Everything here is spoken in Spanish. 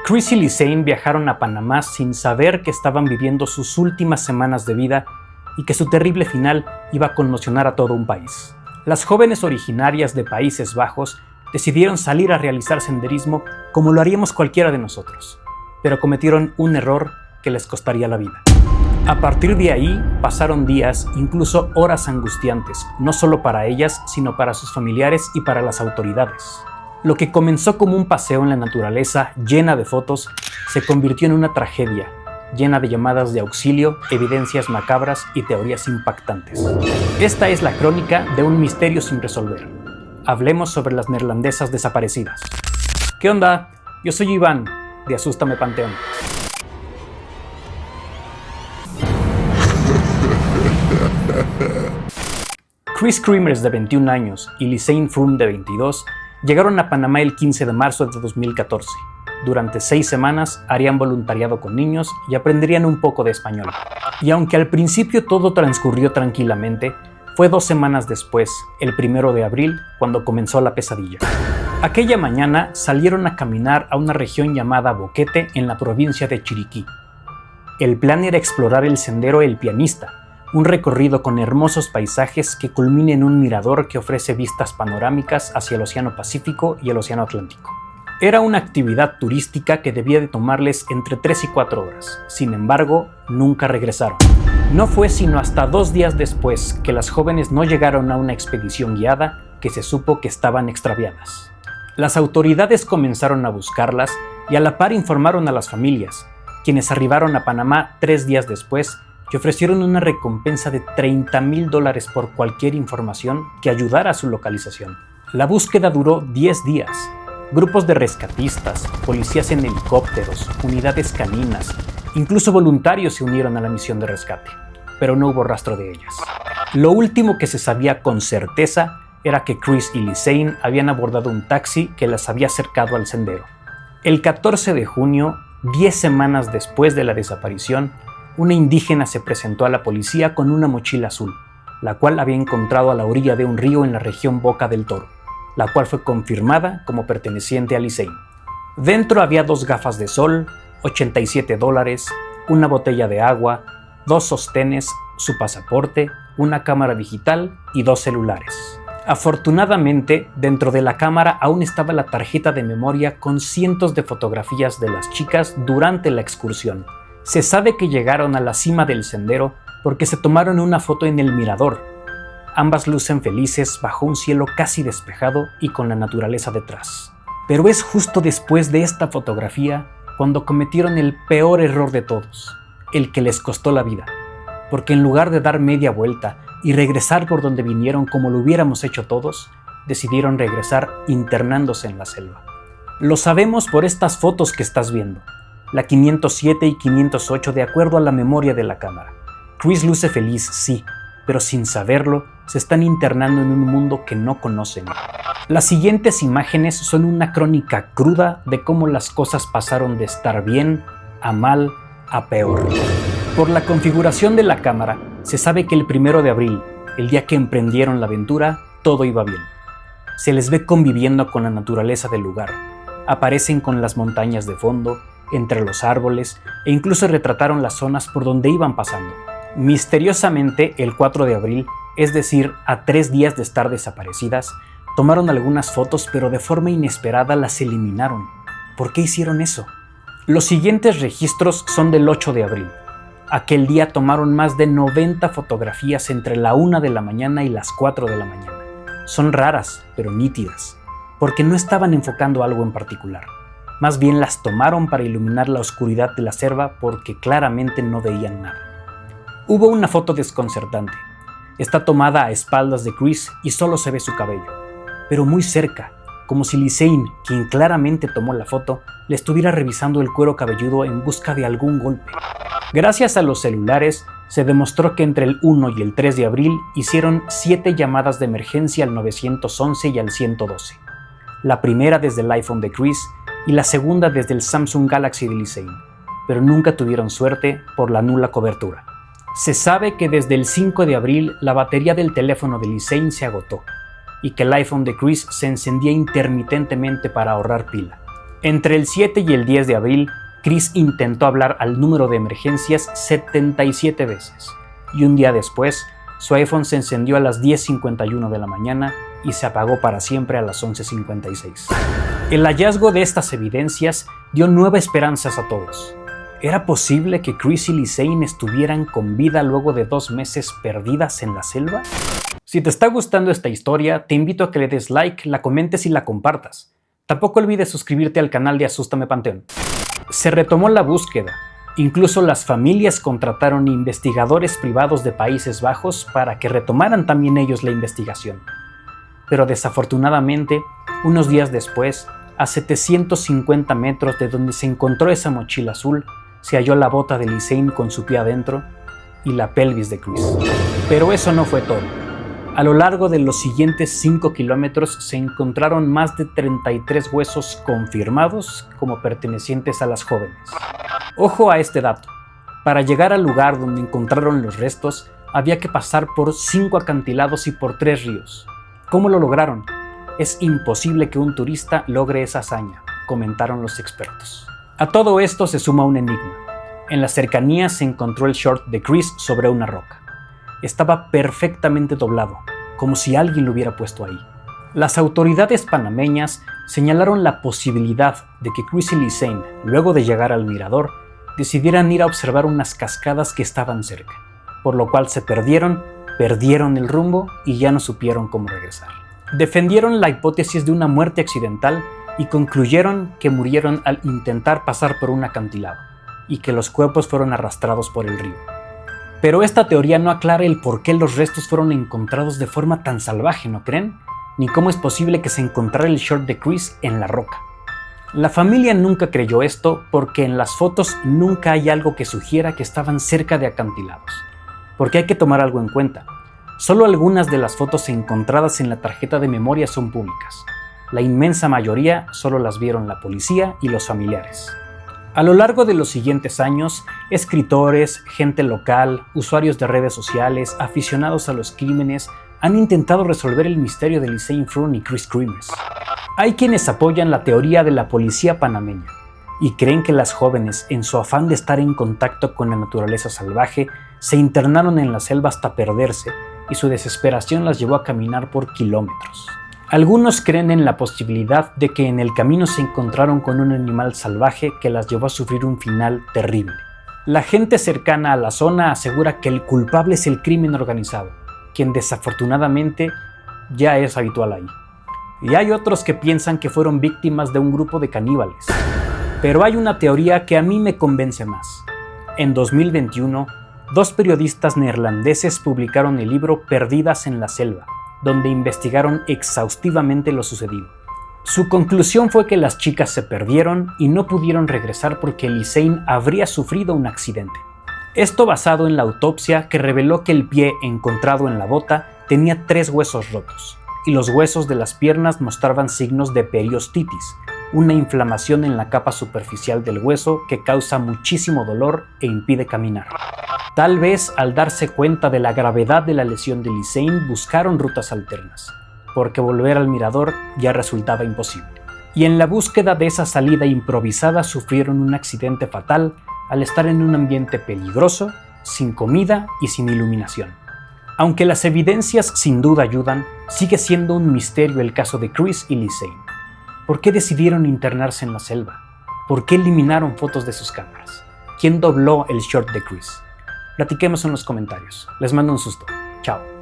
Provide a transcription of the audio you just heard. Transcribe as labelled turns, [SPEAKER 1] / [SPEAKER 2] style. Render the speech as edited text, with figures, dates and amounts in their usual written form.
[SPEAKER 1] Chris y Lisanne viajaron a Panamá sin saber que estaban viviendo sus últimas semanas de vida y que su terrible final iba a conmocionar a todo un país. Las jóvenes originarias de Países Bajos decidieron salir a realizar senderismo como lo haríamos cualquiera de nosotros, pero cometieron un error que les costaría la vida. A partir de ahí pasaron días, incluso horas angustiantes, no solo para ellas, sino para sus familiares y para las autoridades. Lo que comenzó como un paseo en la naturaleza llena de fotos se convirtió en una tragedia, llena de llamadas de auxilio, evidencias macabras y teorías impactantes. Esta es la crónica de un misterio sin resolver. Hablemos sobre las neerlandesas desaparecidas. ¿Qué onda? Yo soy Iván, de Asústame Panteón. Chris Cremers, de 21 años, y Lisanne Froome, de 22, llegaron a Panamá el 15 de marzo de 2014. Durante 6 semanas harían voluntariado con niños y aprenderían un poco de español. Y aunque al principio todo transcurrió tranquilamente, fue 2 semanas después, el 1 de abril, cuando comenzó la pesadilla. Aquella mañana salieron a caminar a una región llamada Boquete en la provincia de Chiriquí. El plan era explorar el sendero El Pianista, un recorrido con hermosos paisajes que culmina en un mirador que ofrece vistas panorámicas hacia el Océano Pacífico y el Océano Atlántico. Era una actividad turística que debía de tomarles entre 3 y 4 horas. Sin embargo, nunca regresaron. No fue sino hasta 2 días después que las jóvenes no llegaron a una expedición guiada que se supo que estaban extraviadas. Las autoridades comenzaron a buscarlas y a la par informaron a las familias, quienes arribaron a Panamá 3 días después y ofrecieron una recompensa de $30,000 por cualquier información que ayudara a su localización. La búsqueda duró 10 días. Grupos de rescatistas, policías en helicópteros, unidades caninas, incluso voluntarios se unieron a la misión de rescate, pero no hubo rastro de ellas. Lo último que se sabía con certeza era que Chris y Lisanne habían abordado un taxi que las había acercado al sendero. El 14 de junio, 10 semanas después de la desaparición, una indígena se presentó a la policía con una mochila azul, la cual había encontrado a la orilla de un río en la región Boca del Toro, la cual fue confirmada como perteneciente a Lisanne. Dentro había 2 gafas de sol, $87, una botella de agua, 2 sostenes, su pasaporte, una cámara digital y 2 celulares. Afortunadamente, dentro de la cámara aún estaba la tarjeta de memoria con cientos de fotografías de las chicas durante la excursión. Se sabe que llegaron a la cima del sendero porque se tomaron una foto en el mirador. Ambas lucen felices bajo un cielo casi despejado y con la naturaleza detrás. Pero es justo después de esta fotografía cuando cometieron el peor error de todos, el que les costó la vida, porque en lugar de dar media vuelta y regresar por donde vinieron como lo hubiéramos hecho todos, decidieron regresar internándose en la selva. Lo sabemos por estas fotos que estás viendo, la 507 y 508 de acuerdo a la memoria de la cámara. Chris luce feliz, sí, pero sin saberlo, se están internando en un mundo que no conocen. Las siguientes imágenes son una crónica cruda de cómo las cosas pasaron de estar bien a mal a peor. Por la configuración de la cámara, se sabe que el 1 de abril, el día que emprendieron la aventura, todo iba bien. Se les ve conviviendo con la naturaleza del lugar. Aparecen con las montañas de fondo, entre los árboles, e incluso retrataron las zonas por donde iban pasando. Misteriosamente, el 4 de abril, es decir, a 3 días de estar desaparecidas, tomaron algunas fotos, pero de forma inesperada las eliminaron. ¿Por qué hicieron eso? Los siguientes registros son del 8 de abril. Aquel día tomaron más de 90 fotografías entre la 1 de la mañana y las 4 de la mañana. Son raras, pero nítidas, porque no estaban enfocando algo en particular. Más bien las tomaron para iluminar la oscuridad de la selva porque claramente no veían nada. Hubo una foto desconcertante. Está tomada a espaldas de Chris y solo se ve su cabello, pero muy cerca, como si Lisanne, quien claramente tomó la foto, le estuviera revisando el cuero cabelludo en busca de algún golpe. Gracias a los celulares, se demostró que entre el 1 y el 3 de abril hicieron 7 llamadas de emergencia al 911 y al 112. La primera desde el iPhone de Chris y la segunda desde el Samsung Galaxy de Lisanne, pero nunca tuvieron suerte por la nula cobertura. Se sabe que desde el 5 de abril la batería del teléfono de Lisanne se agotó y que el iPhone de Chris se encendía intermitentemente para ahorrar pila. Entre el 7 y el 10 de abril, Chris intentó hablar al número de emergencias 77 veces, y un día después, su iPhone se encendió a las 10:51 de la mañana y se apagó para siempre a las 11:56. El hallazgo de estas evidencias dio nuevas esperanzas a todos. ¿Era posible que Chris y Lisanne estuvieran con vida luego de 2 meses perdidas en la selva? Si te está gustando esta historia, te invito a que le des like, la comentes y la compartas. Tampoco olvides suscribirte al canal de Asústame Panteón. Se retomó la búsqueda. Incluso las familias contrataron investigadores privados de Países Bajos para que retomaran también ellos la investigación. Pero desafortunadamente, unos días después, a 750 metros de donde se encontró esa mochila azul, se halló la bota de Lisanne con su pie adentro y la pelvis de Chris. Pero eso no fue todo. A lo largo de los siguientes 5 kilómetros se encontraron más de 33 huesos confirmados como pertenecientes a las jóvenes. Ojo a este dato. Para llegar al lugar donde encontraron los restos, había que pasar por 5 acantilados y por 3 ríos. ¿Cómo lo lograron? Es imposible que un turista logre esa hazaña, comentaron los expertos. A todo esto se suma un enigma. En las cercanías se encontró el short de Chris sobre una roca. Estaba perfectamente doblado, como si alguien lo hubiera puesto ahí. Las autoridades panameñas señalaron la posibilidad de que Chris y Lisanne, luego de llegar al mirador, decidieran ir a observar unas cascadas que estaban cerca, por lo cual se perdieron el rumbo y ya no supieron cómo regresar. Defendieron la hipótesis de una muerte accidental y concluyeron que murieron al intentar pasar por un acantilado y que los cuerpos fueron arrastrados por el río. Pero esta teoría no aclara el por qué los restos fueron encontrados de forma tan salvaje, ¿no creen? Ni cómo es posible que se encontrara el short de Chris en la roca. La familia nunca creyó esto porque en las fotos nunca hay algo que sugiera que estaban cerca de acantilados. Porque hay que tomar algo en cuenta. Solo algunas de las fotos encontradas en la tarjeta de memoria son públicas. La inmensa mayoría solo las vieron la policía y los familiares. A lo largo de los siguientes años, escritores, gente local, usuarios de redes sociales, aficionados a los crímenes, han intentado resolver el misterio de Lisanne Froon y Chris Creamers. Hay quienes apoyan la teoría de la policía panameña y creen que las jóvenes, en su afán de estar en contacto con la naturaleza salvaje, se internaron en la selva hasta perderse y su desesperación las llevó a caminar por kilómetros. Algunos creen en la posibilidad de que en el camino se encontraron con un animal salvaje que las llevó a sufrir un final terrible. La gente cercana a la zona asegura que el culpable es el crimen organizado, quien desafortunadamente ya es habitual ahí. Y hay otros que piensan que fueron víctimas de un grupo de caníbales. Pero hay una teoría que a mí me convence más. En 2021, 2 periodistas neerlandeses publicaron el libro Perdidas en la selva, donde investigaron exhaustivamente lo sucedido. Su conclusión fue que las chicas se perdieron y no pudieron regresar porque Lisanne habría sufrido un accidente. Esto basado en la autopsia que reveló que el pie encontrado en la bota tenía 3 huesos rotos y los huesos de las piernas mostraban signos de periostitis, una inflamación en la capa superficial del hueso que causa muchísimo dolor e impide caminar. Tal vez al darse cuenta de la gravedad de la lesión de Lisanne buscaron rutas alternas, porque volver al mirador ya resultaba imposible. Y en la búsqueda de esa salida improvisada sufrieron un accidente fatal al estar en un ambiente peligroso, sin comida y sin iluminación. Aunque las evidencias sin duda ayudan, sigue siendo un misterio el caso de Chris y Lisanne. ¿Por qué decidieron internarse en la selva? ¿Por qué eliminaron fotos de sus cámaras? ¿Quién dobló el short de Chris? Platiquemos en los comentarios. Les mando un susto. Chao.